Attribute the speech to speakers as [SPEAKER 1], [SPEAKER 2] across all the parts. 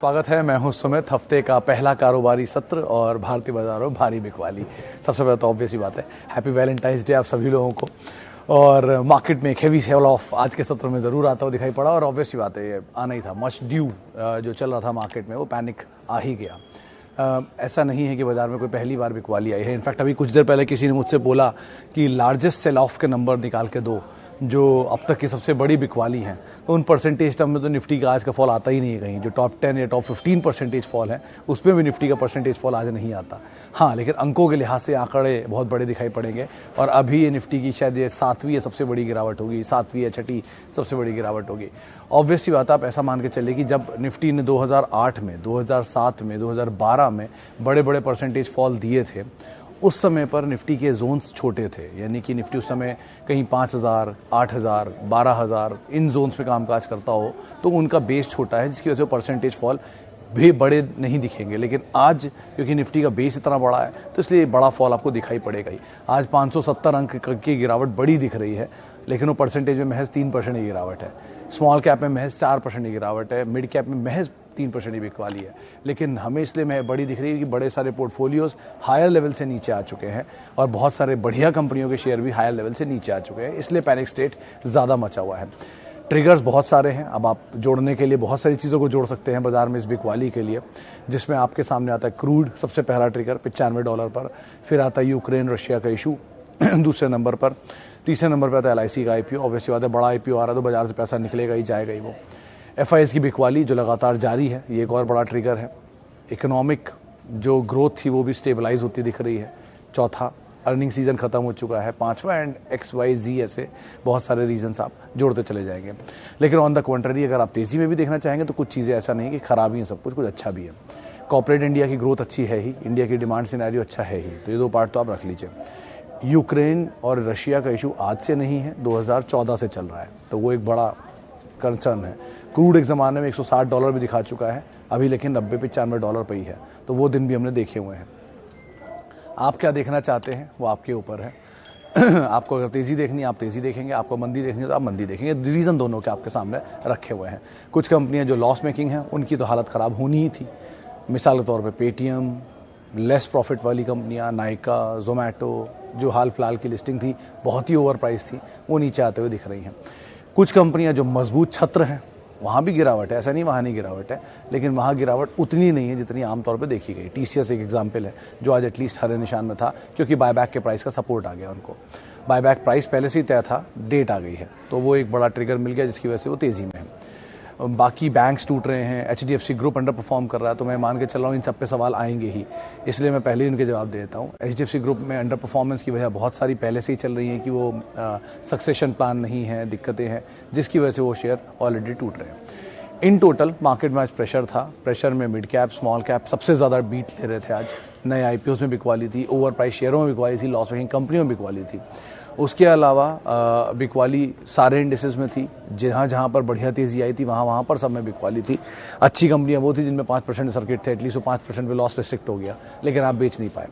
[SPEAKER 1] स्वागत है। मैं हूं सुमित। हफ्ते का पहला कारोबारी सत्र और भारतीय बाजारों भारी बिकवाली। सबसे पहले तो ऑब्वियस ही बात है, हैप्पी वैलेंटाइंस डे आप सभी लोगों को। और मार्केट में एक हेवी सेल ऑफ आज के सत्र में ज़रूर आता हुआ दिखाई पड़ा और ऑब्वियस ही बात है, ये आना ही था। मच ड्यू जो चल रहा था मार्केट में वो पैनिक आ ही गया। ऐसा नहीं है कि बाजार में कोई पहली बार बिकवाली आई है। इनफैक्ट अभी कुछ देर पहले किसी ने मुझसे बोला कि लार्जेस्ट सेल ऑफ के नंबर निकाल के दो जो अब तक की सबसे बड़ी बिकवाली हैं, तो उन परसेंटेज टर्म में तो निफ्टी का आज का फॉल आता ही नहीं है कहीं। जो टॉप 10 या टॉप 15% फॉल है उसमें भी निफ्टी का परसेंटेज फॉल आज नहीं आता। हाँ, लेकिन अंकों के लिहाज से आंकड़े बहुत बड़े दिखाई पड़ेंगे और अभी ये निफ्टी की शायद ये 7वीं या सबसे बड़ी गिरावट होगी, 7वीं या 6ठी सबसे बड़ी गिरावट होगी। ऑब्वियसली बात, आप ऐसा मान के चलिए कि जब निफ्टी ने 2008 में, 2007 में, 2012 में बड़े बड़े परसेंटेज फॉल दिए थे, उस समय पर निफ्टी के जोन्स छोटे थे। यानी कि निफ्टी उस समय कहीं 5000, 8000, 12000 इन जोन्स में कामकाज करता हो, तो उनका बेस छोटा है, जिसकी वजह से परसेंटेज फॉल भी बड़े नहीं दिखेंगे। लेकिन आज क्योंकि निफ्टी का बेस इतना बड़ा है तो इसलिए बड़ा फॉल आपको दिखाई पड़ेगा ही। आज 570 अंक की गिरावट बड़ी दिख रही है, लेकिन वो परसेंटेज में महज 3% की गिरावट है। स्मॉल कैप में महज 4% की गिरावट है, मिड कैप में महज 3% की बिकवाली है। लेकिन हमें इसलिए मैं बड़ी दिख रही है कि बड़े सारे पोर्टफोलियोज हायर लेवल से नीचे आ चुके हैं और बहुत सारे बढ़िया कंपनियों के शेयर भी हायर लेवल से नीचे आ चुके हैं, इसलिए पैनिक स्टेट ज़्यादा मचा हुआ है। ट्रिगर्स बहुत सारे हैं। अब आप जोड़ने के लिए बहुत सारी चीज़ों को जोड़ सकते हैं बाजार में इस बिकवाली के लिए, जिसमें आपके सामने आता है क्रूड, सबसे पहला ट्रिगर $95 पर। फिर आता है यूक्रेन रशिया का इशू दूसरे नंबर पर। तीसरे नंबर पर आता है LIC का IPO। ऑब्वियसली बात है, बड़ा IPO आ रहा है तो बाजार से पैसा निकलेगा ही, जाएगा ही वो। FIS की बिकवाली जो लगातार जारी है, ये एक और बड़ा ट्रिगर है। इकोनॉमिक जो ग्रोथ थी वो भी स्टेबलाइज होती दिख रही है। चौथा, अर्निंग सीजन खत्म हो चुका है। पांचवा, एंड XYZ, ऐसे बहुत सारे रीजंस आप जोड़ते चले जाएंगे। लेकिन ऑन द कॉन्ट्ररी, अगर आप तेजी में भी देखना चाहेंगे तो कुछ चीज़ें ऐसा नहीं कि खराब ही है सब कुछ अच्छा भी है। कॉर्पोरेट इंडिया की ग्रोथ अच्छी है ही, इंडिया की डिमांड सिनेरियो अच्छा है ही, तो ये दो पार्ट तो आप रख लीजिए। यूक्रेन और रशिया का इशू आज से नहीं है, 2014 से चल रहा है, तो वो एक बड़ा कंसर्न है। क्रूड एक ज़माने में $160 भी दिखा चुका है अभी, लेकिन $90-95 पे ही है, तो वो दिन भी हमने देखे हुए हैं। आप क्या देखना चाहते हैं वो आपके ऊपर है। आपको अगर तेज़ी देखनी है आप तेज़ी देखेंगे, आपको मंदी देखनी है तो आप मंदी देखेंगे। रीज़न दोनों के आपके सामने रखे हुए हैं। कुछ कंपनियां जो लॉस मेकिंग हैं उनकी तो हालत ख़राब होनी ही थी। मिसाल के तौर पे पेटीएम, लेस प्रॉफिट वाली कंपनियां, नायका, जोमेटो, जो हाल फिलहाल की लिस्टिंग थी बहुत ही ओवर प्राइस थी, वो नीचे आते हुए दिख रही हैं। कुछ कंपनियां जो मजबूत छत्र हैं वहाँ भी गिरावट है, ऐसा नहीं वहाँ नहीं गिरावट है, लेकिन वहाँ गिरावट उतनी नहीं है जितनी आमतौर पे देखी गई। TCS एक एग्जाम्पल है जो आज एटलीस्ट हरे निशान में था, क्योंकि बायबैक के प्राइस का सपोर्ट आ गया उनको। बायबैक प्राइस पहले से ही तय था, डेट आ गई है, तो वो एक बड़ा ट्रिगर मिल गया जिसकी वजह से वो तेज़ी में है। बाकी बैंक्स टूट रहे हैं, HDFC ग्रुप अंडर परफॉर्म कर रहा है, तो मैं मान के चल रहा हूँ इन सब पे सवाल आएंगे ही, इसलिए मैं पहले ही उनके जवाब दे देता हूँ। HDFC ग्रुप में अंडर परफॉर्मेंस की वजह बहुत सारी पहले से ही चल रही है कि वो सक्सेशन प्लान नहीं है, दिक्कतें हैं, जिसकी वजह से वो शेयर ऑलरेडी टूट रहे हैं। इन टोटल मार्केट में आज प्रेशर था। प्रेशर में मिड कैप, स्मॉल कैप सबसे ज़्यादा बीट ले रहे थे आज। नए IPOs में बिकवाली थी, ओवर प्राइस शेयरों में बिकवाली थी, लॉस मेकिंग कंपनियों में बिकवाली थी। उसके अलावा बिकवाली सारे इंडिसेस में थी। जहाँ जहाँ पर बढ़िया तेज़ी आई थी वहाँ पर सब में बिकवाली थी। अच्छी कंपनियाँ वो थी जिनमें 5% सर्किट थे, एटलीस्ट वो 5% पे लॉस रिस्ट्रिक्ट हो गया, लेकिन आप बेच नहीं पाए।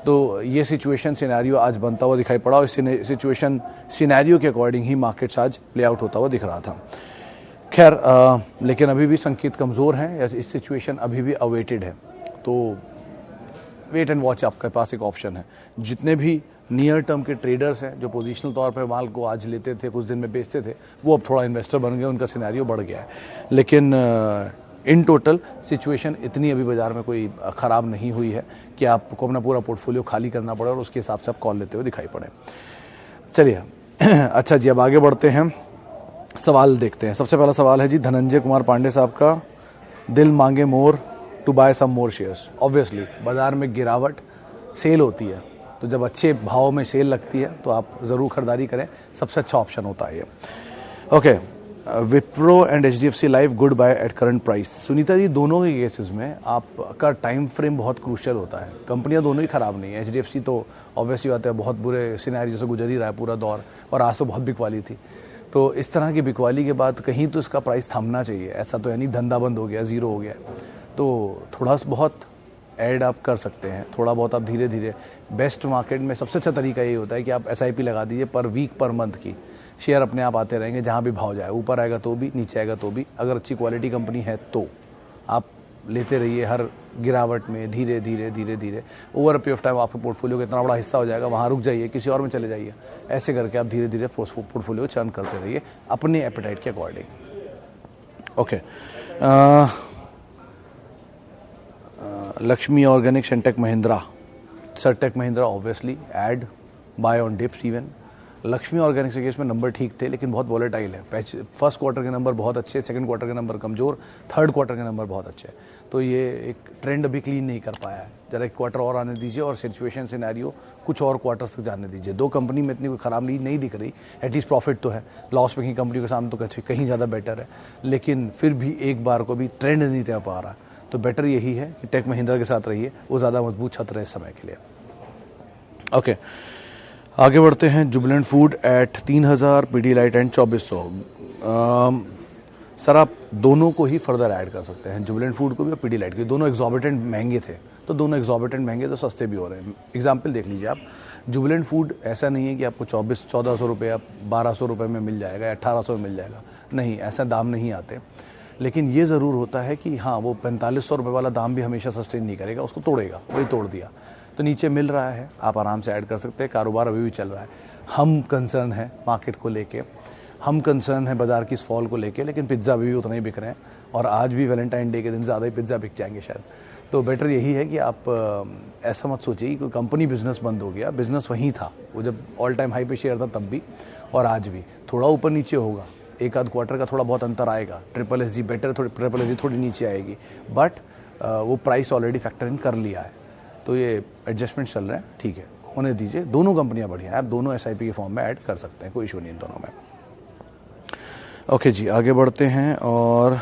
[SPEAKER 1] तो ये सिचुएशन सिनेरियो आज बनता हुआ दिखाई पड़ा और इस सिचुएशन सिनेरियो के अकॉर्डिंग ही मार्केट्स आज प्ले आउट होता हुआ दिख रहा था। खैर, लेकिन अभी भी संकेत कमज़ोर हैं, इस सिचुएशन अभी भी अवेटेड है, तो वेट एंड वॉच आपके पास एक ऑप्शन है। जितने भी नियर टर्म के ट्रेडर्स हैं जो पोजीशनल तौर पे माल को आज लेते थे, कुछ दिन में बेचते थे, वो अब थोड़ा इन्वेस्टर बन गए, उनका सिनेरियो बढ़ गया है। लेकिन इन टोटल सिचुएशन इतनी अभी बाजार में कोई ख़राब नहीं हुई है कि आपको अपना पूरा पोर्टफोलियो खाली करना पड़े और उसके हिसाब से आप कॉल लेते हुए दिखाई पड़े। चलिए अच्छा जी, अब आगे बढ़ते हैं, सवाल देखते हैं। सबसे पहला सवाल है जी धनंजय कुमार पांडे साहब का, दिल मांगे more to buy some more shares. Obviously बाजार में गिरावट, सेल होती है, तो जब अच्छे भाव में सेल लगती है तो आप ज़रूर खरीदारी करें, सबसे अच्छा ऑप्शन होता है ये। Okay, Wipro and HDFC life good buy at current price. Sunita ji, दोनों के केसेस में आपका टाइम फ्रेम बहुत क्रूशियल होता है। कंपनियां दोनों ही ख़राब नहीं है। HDFC तो ऑब्वियसली बात है बहुत बुरे सिनेरियो से गुजर ही रहा है पूरा दौर, और आज तो बहुत बिकवाली थी। तो इस तरह की बिकवाली के बाद कहीं तो इसका प्राइस थमना चाहिए। ऐसा तो यानी धंधा बंद हो गया, ज़ीरो हो गया, तो थोड़ा बहुत ऐड आप कर सकते हैं, थोड़ा बहुत आप धीरे धीरे। बेस्ट मार्केट में सबसे अच्छा तरीका ये होता है कि आप SIP लगा दीजिए पर वीक पर मंथ की। शेयर अपने आप आते रहेंगे, जहाँ भी भाव जाए, ऊपर आएगा तो भी, नीचे आएगा तो भी। अगर अच्छी क्वालिटी कंपनी है तो आप लेते रहिए हर गिरावट में, धीरे धीरे धीरे धीरे over a period of time आपके पोर्टफोलियो का इतना बड़ा हिस्सा हो जाएगा, वहाँ रुक जाइए, किसी और में चले जाइए। ऐसे करके आप धीरे धीरे पोर्टफोलियो चर्न करते रहिए अपने एपेटाइट के according. Okay, Laxmi organics and tech Mahindra. Sir tech Mahindra obviously add buy on dips even. Laxmi organics के केस में नंबर ठीक थे लेकिन बहुत वॉलेटाइल है। फर्स्ट क्वार्टर के नंबर बहुत अच्छे, सेकंड क्वार्टर के नंबर कमज़ोर, थर्ड क्वार्टर के नंबर बहुत अच्छे। तो ये एक ट्रेंड अभी क्लीन नहीं कर पाया है। जरा एक क्वार्टर और आने दीजिए और सिचुएशन सिनेरियो कुछ और क्वार्टर्स तक जाने दीजिए। दो कंपनी में इतनी कोई खराब नहीं दिख रही, एटलीस्ट प्रॉफिट तो है। लॉस मेकिंग कंपनी के सामने तो कहीं ज़्यादा बेटर है, लेकिन फिर भी एक बार को भी ट्रेंड नहीं दे पा रहा। तो बेटर यही है कि टेक महिंद्रा के साथ रहिए, वो ज़्यादा मजबूत छत रहे इस समय के लिए। ओके, आगे बढ़ते हैं। Jubilant food at 3000, Pidilite and 2400। Sir आप दोनों को ही फर्दर ऐड कर सकते हैं, जुबिलेंट फूड को भी और पीडीलाइट को। दोनों एग्जॉर्बिटेंट महंगे थे, तो दोनों एग्जॉर्बिटेंट महंगे तो सस्ते भी हो रहे हैं। एग्जाम्पल देख लीजिए आप, जुबिलेंट फूड ऐसा नहीं है कि आपको 1400 रुपये या 1200 रुपये में मिल जाएगा या 1800 में मिल जाएगा, नहीं, ऐसा दाम नहीं आते। लेकिन ये ज़रूर होता है कि हाँ, वो 4500 रुपये वाला दाम भी हमेशा सस्टेन नहीं करेगा, उसको तोड़ेगा, वही तोड़ दिया। तो नीचे मिल रहा है, आप आराम से ऐड कर सकते हैं, कारोबार अभी भी चल रहा है। हम कंसर्न है मार्केट को लेके, हम कंसर्न है बाजार की इस फॉल को लेके, लेकिन पिज़्ज़ा अभी भी उतना ही बिक रहे हैं और आज भी वैलेंटाइन डे के दिन ज़्यादा ही पिज़्ज़ा बिक जाएंगे शायद। तो बेटर यही है कि आप ऐसा मत सोचिए कि कोई कंपनी बिजनेस बंद हो गया, बिजनेस वहीं था, वो जब ऑल टाइम हाई पे शेयर था तब भी और आज भी। थोड़ा ऊपर नीचे होगा, एक आध क्वार्टर का थोड़ा बहुत अंतर आएगा, triple S G better, triple S G थोड़ी नीचे आएगी, बट वो प्राइस ऑलरेडी फैक्टर इन कर लिया है। तो ये एडजस्टमेंट चल रहे हैं, ठीक है, होने दीजिए। दोनों कंपनियां बढ़िया हैं, आप दोनों एसआईपी के फॉर्म में ऐड कर सकते हैं, कोई इशू नहीं इन दोनों में। ओके जी, आगे बढ़ते हैं। और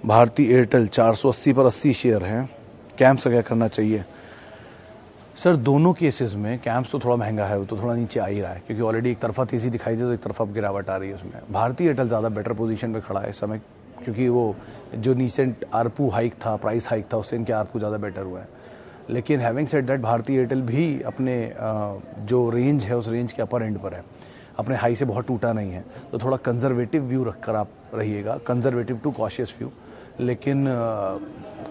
[SPEAKER 1] भारती एयरटेल 480 पर 80 शेयर हैं, कैम्प्स क्या करना चाहिए? सर दोनों केसेस में कैम्प्स तो थोड़ा महंगा है, वो तो थोड़ा नीचे आ ही रहा है, क्योंकि ऑलरेडी एक तरफा तेजी दिखाई दे तो एक तरफा गिरावट आ रही है उसमें। भारती एयरटेल ज़्यादा बेटर पोजीशन पे खड़ा है इस समय, क्योंकि वो जो रीसेंट आरपू हाइक था, प्राइस हाइक था, उससे इनके आरपू ज़्यादा बेटर हुए हैं। लेकिन having said that, Bharti Airtel भी अपने जो रेंज है उस रेंज के अपर एंड पर है, अपने हाई से बहुत टूटा नहीं है। तो थोड़ा कंजर्वेटिव व्यू रखकर आप रहिएगा, कंजर्वेटिव टू कॉशियस व्यू। लेकिन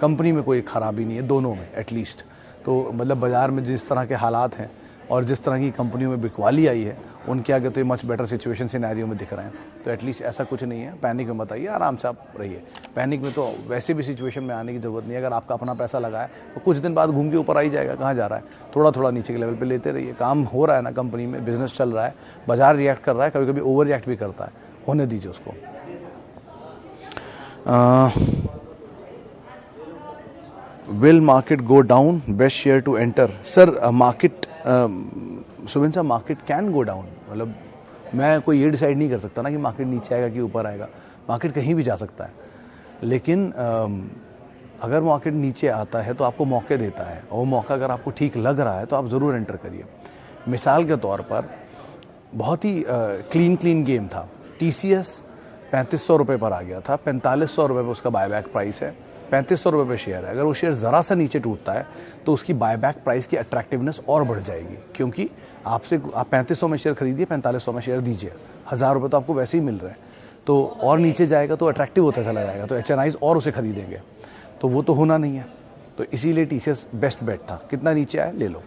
[SPEAKER 1] कंपनी में कोई खराबी नहीं है, दोनों में एटलीस्ट। तो मतलब बाज़ार में जिस तरह के हालात हैं और जिस तरह की कंपनियों में बिकवाली आई है, उनके आगे तो ये मच बेटर सिचुएशन सिनेरियो में दिख रहे हैं। तो एटलीस्ट ऐसा कुछ नहीं है, पैनिक में मत आइए, आराम से आप रहिए। पैनिक में तो वैसे भी सिचुएशन में आने की ज़रूरत नहीं है। अगर आपका अपना पैसा लगा है तो कुछ दिन बाद घूम के ऊपर आ ही जाएगा, कहाँ जा रहा है। थोड़ा थोड़ा नीचे के लेवल पे लेते रहिए, काम हो रहा है ना कंपनी में, बिजनेस चल रहा है, बाजार रिएक्ट कर रहा है, कभी कभी ओवर रिएक्ट भी करता है, होने दीजिए उसको। Will market go down, best share to enter? Sir market, Subin साहब, मार्केट कैन गो डाउन। मतलब मैं कोई ये डिसाइड नहीं कर सकता ना कि मार्केट नीचे आएगा कि ऊपर आएगा, मार्केट कहीं भी जा सकता है। लेकिन अगर मार्केट नीचे आता है तो आपको मौके देता है, और वो मौका अगर आपको ठीक लग रहा है तो आप ज़रूर एंटर करिए। मिसाल के तौर पर बहुत ही क्लीन गेम था, TCS 3500 रुपये पर आ गया था, 4500 रुपये पर उसका बायबैक प्राइस है, 3500 रुपये पे शेयर है। अगर वो शेयर ज़रा सा नीचे टूटता है तो उसकी बायबैक प्राइस की अट्रैक्टिवनेस और बढ़ जाएगी, क्योंकि आप 3500 में शेयर खरीदिए, 4500 में शेयर दीजिए, 1000 रुपये तो आपको वैसे ही मिल रहे हैं। तो और नीचे जाएगा तो अट्रैक्टिव होता चला जाएगा, तो HNIs और उसे खरीदेंगे, तो वो तो होना नहीं है। तो इसीलिए TCS बेस्ट बेट था, कितना नीचे आए ले लो,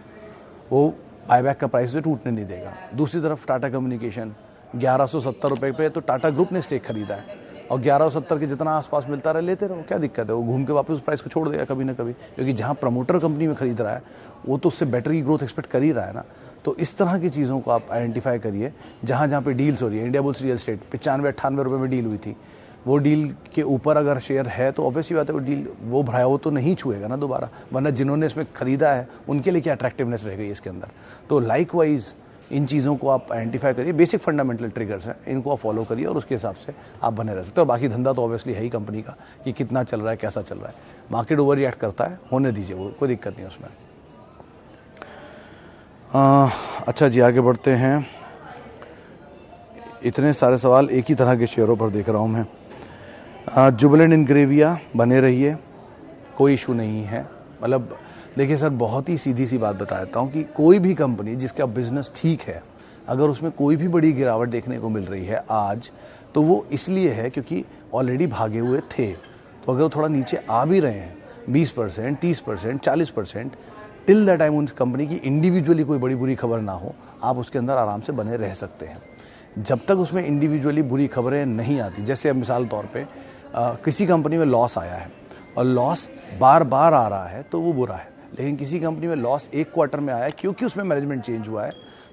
[SPEAKER 1] वो बायबैक का प्राइस उसे टूटने नहीं देगा। दूसरी तरफ टाटा कम्युनिकेशन 1170 रुपये पे तो टाटा ग्रुप ने स्टेक खरीदा है, और 1170 के जितना आसपास मिलता रहे लेते रहो, क्या दिक्कत है। वो घूम के वापस उस प्राइस को छोड़ देगा कभी ना कभी, क्योंकि जहाँ प्रमोटर कंपनी में खरीद रहा है वो तो उससे बेटर की ग्रोथ एक्सपेक्ट कर ही रहा है ना। तो इस तरह की चीज़ों को आप आइडेंटिफाई करिए जहाँ जहाँ पे डील्स हो रही है। इंडिया बुल्स रियल एस्टेट 95-98 रुपये में डील हुई थी, वो डील के ऊपर अगर शेयर है तो ऑब्वियसली बात है वो डील, वो भराया वो तो नहीं छुएगा ना दोबारा, वरना जिन्होंने इसमें खरीदा है उनके लिए क्या अट्रैक्टिवनेस रह गई इसके अंदर। तो लाइकवाइज इन चीज़ों को आप आइडेंटिफाई करिए, बेसिक फंडामेंटल ट्रिगर्स हैं, इनको आप फॉलो करिए और उसके हिसाब से आप बने रह सकते हो। बाकी धंधा तो ऑब्वियसली है ही कंपनी का कि कितना चल रहा है, कैसा चल रहा है। मार्केट ओवर रिएक्ट करता है, होने दीजिए, वो कोई दिक्कत नहीं है उसमें। अच्छा जी, आगे बढ़ते हैं। इतने सारे सवाल एक ही तरह के शेयरों पर देख रहा हूँ मैं। जुबिलेंट इंग्रेविया बने रहिए, कोई इशू नहीं है। मतलब देखिए सर, बहुत ही सीधी सी बात बता देता हूँ कि कोई भी कंपनी जिसका बिजनेस ठीक है, अगर उसमें कोई भी बड़ी गिरावट देखने को मिल रही है आज, तो वो इसलिए है क्योंकि ऑलरेडी भागे हुए थे। तो अगर वो थोड़ा नीचे आ भी रहे हैं 20%, 30%, 40%, टिल द टाइम उन कंपनी की इंडिविजुअली कोई बड़ी बुरी खबर ना हो, आप उसके अंदर आराम से बने रह सकते हैं। जब तक उसमें इंडिविजुअली बुरी खबरें नहीं आती, जैसे अब मिसाल तौर पे किसी कंपनी में लॉस आया है और लॉस बार बार आ रहा है तो वो बुरा है, लेकिन किसी कंपनी में लॉस एक क्वार्टर में आया है क्योंकि उसमें मैनेजमेंट चेंज हुआ है,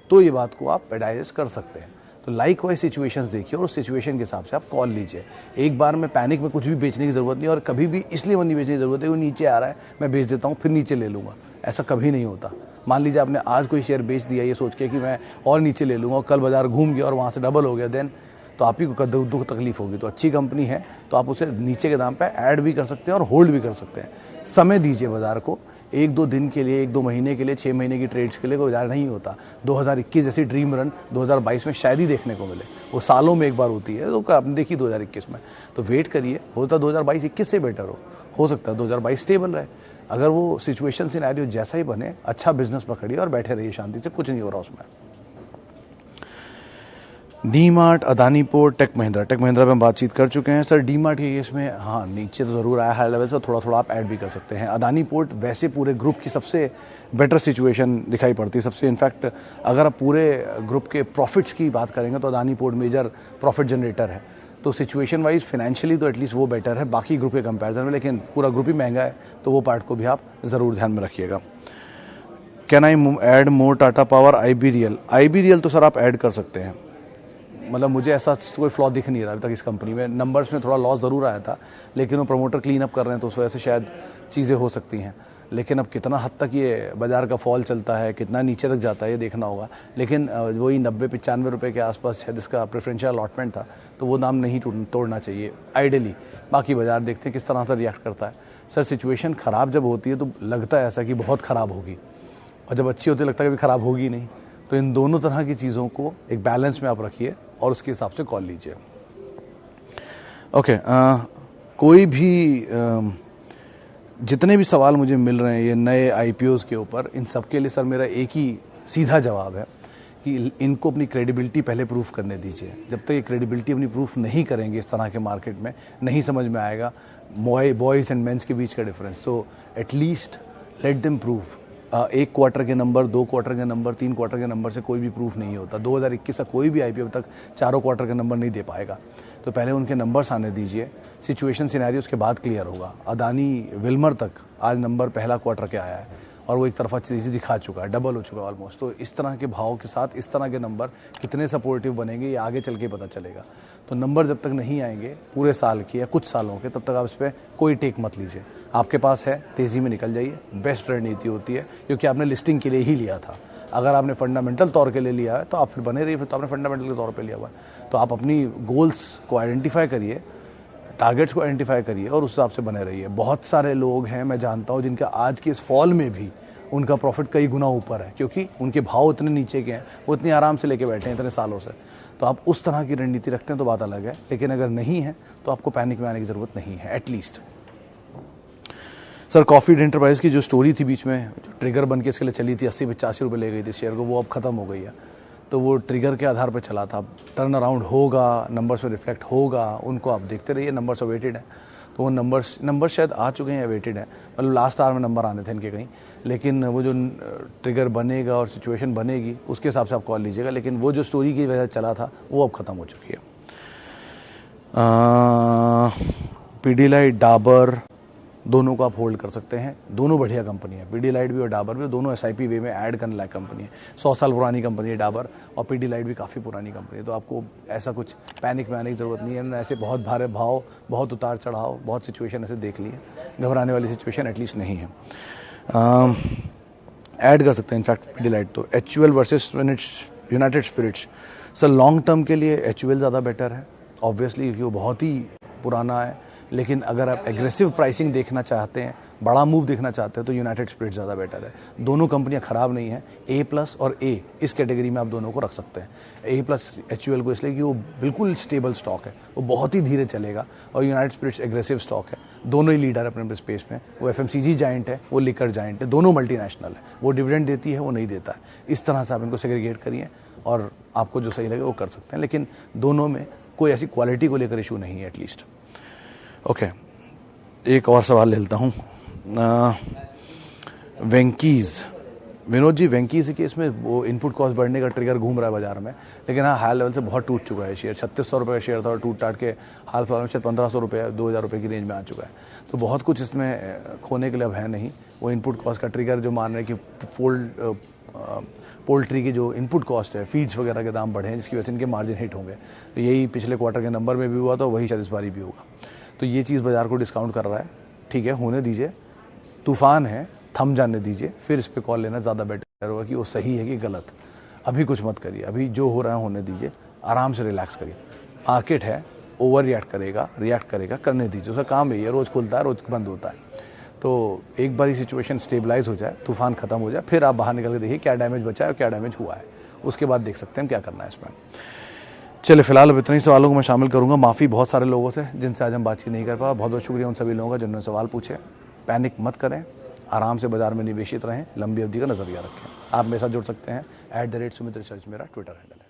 [SPEAKER 1] तो ये बात को आप डाइजेस्ट कर सकते हैं। तो लाइक वाइज सिचुएशंस देखिए और उस सिचुएशन के हिसाब से आप कॉल लीजिए। एक बार में पैनिक में कुछ भी बेचने की ज़रूरत नहीं, और कभी भी इसलिए नहीं बेचने की ज़रूरत है वो नीचे आ रहा है मैं बेच देता हूँ फिर नीचे ले लूँगा, ऐसा कभी नहीं होता। मान लीजिए आपने आज कोई शेयर बेच दिया ये सोच के कि मैं और नीचे ले लूँगा, और कल बाजार घूम गया और वहाँ से डबल हो गया, देन तो आप ही को दुख तकलीफ होगी। तो अच्छी कंपनी है तो आप उसे नीचे के दाम पे ऐड भी कर सकते हैं और होल्ड भी कर सकते हैं। समय दीजिए बाजार को, 1-2 दिन के लिए, 1-2 महीने के लिए, 6 महीने की ट्रेड्स के लिए कोई बाजार नहीं होता। 2021 जैसी ड्रीम रन 2022 में शायद ही देखने को मिले, वो सालों में एक बार होती है, तो आपने देखी 2021 में। तो वेट करिए, होता 2022-21 से बेटर हो सकता है 2022 स्टेबल रहे। अगर वो सिचुएशन सिनेरियो जैसा ही बने, अच्छा बिजनेस पकड़िए और बैठे रहिए शांति से, कुछ नहीं हो रहा उसमें। डी-मार्ट, अदानी पोर्ट, टेक महिंद्रा पे हम बातचीत कर चुके हैं। सर डी-मार्ट के केस में हाँ नीचे तो ज़रूर आया हाई लेवल से, थोड़ा थोड़ा आप ऐड भी कर सकते हैं। अदानी पोर्ट वैसे पूरे ग्रुप की सबसे बेटर सिचुएशन दिखाई पड़ती है, सबसे इनफैक्ट अगर आप पूरे ग्रुप के प्रॉफिट्स की बात करेंगे तो Adani port major profit generator है। तो सिचुएशन वाइज फाइनेंशियली तो एटलीस्ट वो बेटर है बाकी ग्रुप के कंपेरिजन में, लेकिन पूरा ग्रुप ही महंगा है तो वो पार्ट को भी आप ज़रूर ध्यान में रखिएगा। Can I add more Tata power IBRL तो सर आप ऐड कर सकते हैं। मतलब मुझे ऐसा कोई फ्लॉ दिख नहीं रहा अभी तक इस कंपनी में। नंबर्स में थोड़ा लॉस ज़रूर आया था, लेकिन वो प्रमोटर क्लीन अप कर रहे हैं तो उस वजह से शायद चीज़ें हो सकती हैं। लेकिन अब कितना हद तक ये बाज़ार का फॉल चलता है, कितना नीचे तक जाता है, ये देखना होगा। लेकिन वही 90-95 रुपये के आसपास शायद इसका प्रेफरेंशियल अलॉटमेंट था, तो वो दाम नहीं तोड़ना चाहिए आइडियली। बाकी बाज़ार देखते हैं किस तरह से रिएक्ट करता है। सर सिचुएशन ख़राब जब होती है तो लगता है ऐसा कि बहुत ख़राब होगी, और जब अच्छी होती है लगता है कि खराब होगी नहीं। तो इन दोनों तरह की चीज़ों को एक बैलेंस में आप रखिए और उसके हिसाब से कॉल लीजिए। ओके, कोई भी जितने भी सवाल मुझे मिल रहे हैं ये नए IPOs के ऊपर, इन सब के लिए सर मेरा एक ही सीधा जवाब है कि इनको अपनी क्रेडिबिलिटी पहले प्रूफ करने दीजिए। जब तक ये क्रेडिबिलिटी अपनी प्रूफ नहीं करेंगे इस तरह के मार्केट में, नहीं समझ में आएगा बॉयज़ एंड मेंस के बीच का difference. So at least let them proof. 1 quarter के नंबर, 2 क्वार्टर के नंबर, 3 क्वार्टर के नंबर से कोई भी प्रूफ नहीं होता। 2021 का कोई भी IPO तक 4 क्वार्टर के नंबर नहीं दे पाएगा। तो पहले उनके नंबर्स आने दीजिए, सिचुएशन सिनेरियो उसके बाद क्लियर होगा। अदानी विल्मर तक आज नंबर पहला क्वार्टर के आया है और वो एक तरफा चीज़ दिखा चुका है, डबल हो चुका है ऑलमोस्ट। तो इस तरह के भाव के साथ इस तरह के नंबर कितने सपोर्टिव बनेंगे ये आगे चल के पता चलेगा। तो नंबर जब तक नहीं आएंगे पूरे साल के या कुछ सालों के, तब तक आप इस पर कोई टेक मत लीजिए। आपके पास है, तेज़ी में निकल जाइए, बेस्ट रणनीति होती है, क्योंकि आपने लिस्टिंग के लिए ही लिया था। अगर आपने फंडामेंटल तौर के लिए लिया है तो आप फिर बने रहिए, फिर तो आपने फंडामेंटल के तौर पे लिया हुआ है। तो आप अपनी गोल्स को आइडेंटिफाई करिए, टारगेट्स को आइडेंटिफाई करिए और उस हिसाब से बने रहिए। बहुत सारे लोग हैं मैं जानता हूँ जिनका आज के इस फॉल में भी उनका प्रॉफिट कई गुना ऊपर है, क्योंकि उनके भाव इतने नीचे के हैं, वो इतनी आराम से लेके बैठे हैं इतने सालों से। तो आप उस तरह की रणनीति रखते हैं तो बात अलग है, लेकिन अगर नहीं है तो आपको पैनिक में आने की ज़रूरत नहीं है एटलीस्ट। सर कॉफी एंटरप्राइज की जो स्टोरी थी बीच में, जो ट्रिगर बन के इसके लिए चली थी, 80-85 रुपये ले गई थी शेयर को, वो अब खत्म हो गई है। तो वो ट्रिगर के आधार पर चला था, टर्न अराउंड होगा, नंबर्स में रिफ्लेक्ट होगा, उनको आप देखते रहिए। नंबर्स अवेटेड हैं, तो वो नंबर्स शायद आ चुके हैं, अवेटेड है, मतलब लास्ट आवर में नंबर आने थे इनके कहीं। लेकिन वो जो ट्रिगर बनेगा और सिचुएशन बनेगी उसके हिसाब से आप कॉल लीजिएगा। लेकिन वो जो स्टोरी की वजह चला था वो अब ख़त्म हो चुकी है। पीडीलाइट, डाबर दोनों को आप होल्ड कर सकते हैं, दोनों बढ़िया कंपनी है। पीडीलाइट भी और डाबर भी, दोनों SIP वे में ऐड करने लायक कंपनी है। 100 साल पुरानी कंपनी है डाबर, और पीडीलाइट भी काफ़ी पुरानी कंपनी है। तो आपको ऐसा कुछ पैनिक में आने की ज़रूरत नहीं है। ऐसे बहुत भारे भाव, बहुत उतार चढ़ाव, बहुत सिचुएशन ऐसे देख लिए, घबराने वाली सिचुएशन एटलीस्ट नहीं है। ऐड कर सकते हैं इनफैक्ट पीडीलाइट तो। HUL versus United Spirits, sir long term के लिए HUL ज़्यादा बेटर है ऑब्वियसली, क्योंकि वो बहुत ही पुराना है। लेकिन अगर आप एग्रेसिव प्राइसिंग देखना चाहते हैं, बड़ा मूव देखना चाहते हैं, तो यूनाइटेड स्पिरिट्स ज़्यादा बेटर है। दोनों कंपनियां ख़राब नहीं हैं, A+ और A इस कैटेगरी में आप दोनों को रख सकते हैं। A+ HUL को इसलिए कि वो बिल्कुल स्टेबल स्टॉक है, वो बहुत ही धीरे चलेगा, और यूनाइटेड स्पिरिट्स एग्रेसिव स्टॉक है। दोनों ही लीडर अपने अपने स्पेस में, वो FMCG जाइंट है, वो लिकर जाइंट है, दोनों मल्टीनेशनल है। वो डिविडेंड देती है, वो नहीं देता है। इस तरह से आप इनको सेग्रीगेट करिए और आपको जो सही लगे वो कर सकते हैं। लेकिन दोनों में कोई ऐसी क्वालिटी को लेकर इशू नहीं है एटलीस्ट। ओके, एक और सवाल ले लेता हूँ। वेंकीज़, विनोद जी, वेंकीज़ के इसमें वो इनपुट कॉस्ट बढ़ने का ट्रिगर घूम रहा है बाजार में, लेकिन हाँ हाई लेवल से बहुत टूट चुका है शेयर। 3600 रुपये का शेयर था और टूट टाट के हाल फिलहाल में शायद 1500 रुपये 2000 रुपये की रेंज में आ चुका है। तो बहुत कुछ इसमें खोने के लिए अब है नहीं। वो इनपुट कॉस्ट का ट्रिगर जो मान रहे हैं कि पोल्ट्री की जो इनपुट कॉस्ट है, फीड्स वगैरह के दाम बढ़े हैं, जिसकी वजह से इनके मार्जिन हिट होंगे। तो यही पिछले क्वार्टर के नंबर में भी हुआ था, वही शायद इस बारी भी होगा। तो ये चीज़ बाजार को डिस्काउंट कर रहा है। ठीक है, होने दीजिए, तूफान है, थम जाने दीजिए, फिर इस पर कॉल लेना ज़्यादा बेटर होगा कि वो सही है कि गलत। अभी कुछ मत करिए, अभी जो हो रहा है होने दीजिए, आराम से रिलैक्स करिए। मार्केट है, ओवर रिएक्ट करेगा, करने दीजिए, उसका काम यही है, रोज़ खुलता है रोज़ बंद होता है। तो एक बार सिचुएशन स्टेबलाइज हो जाए, तूफान खत्म हो जाए, फिर आप बाहर निकल के देखिए क्या डैमेज बचा है और क्या डैमेज हुआ है, उसके बाद देख सकते हैं क्या करना है इसमें। चलिए, फिलहाल अब इतने ही सवालों को मैं शामिल करूंगा। माफ़ी बहुत सारे लोगों से जिनसे आज हम बातचीत नहीं कर पाए। बहुत बहुत शुक्रिया उन सभी लोगों का जिन्होंने सवाल पूछे। पैनिक मत करें, आराम से बाजार में निवेशित रहें, लंबी अवधि का नजरिया रखें। आप मेरे साथ जुड़ सकते हैं @Sumit Research मेरा ट्विटर हैंडल है।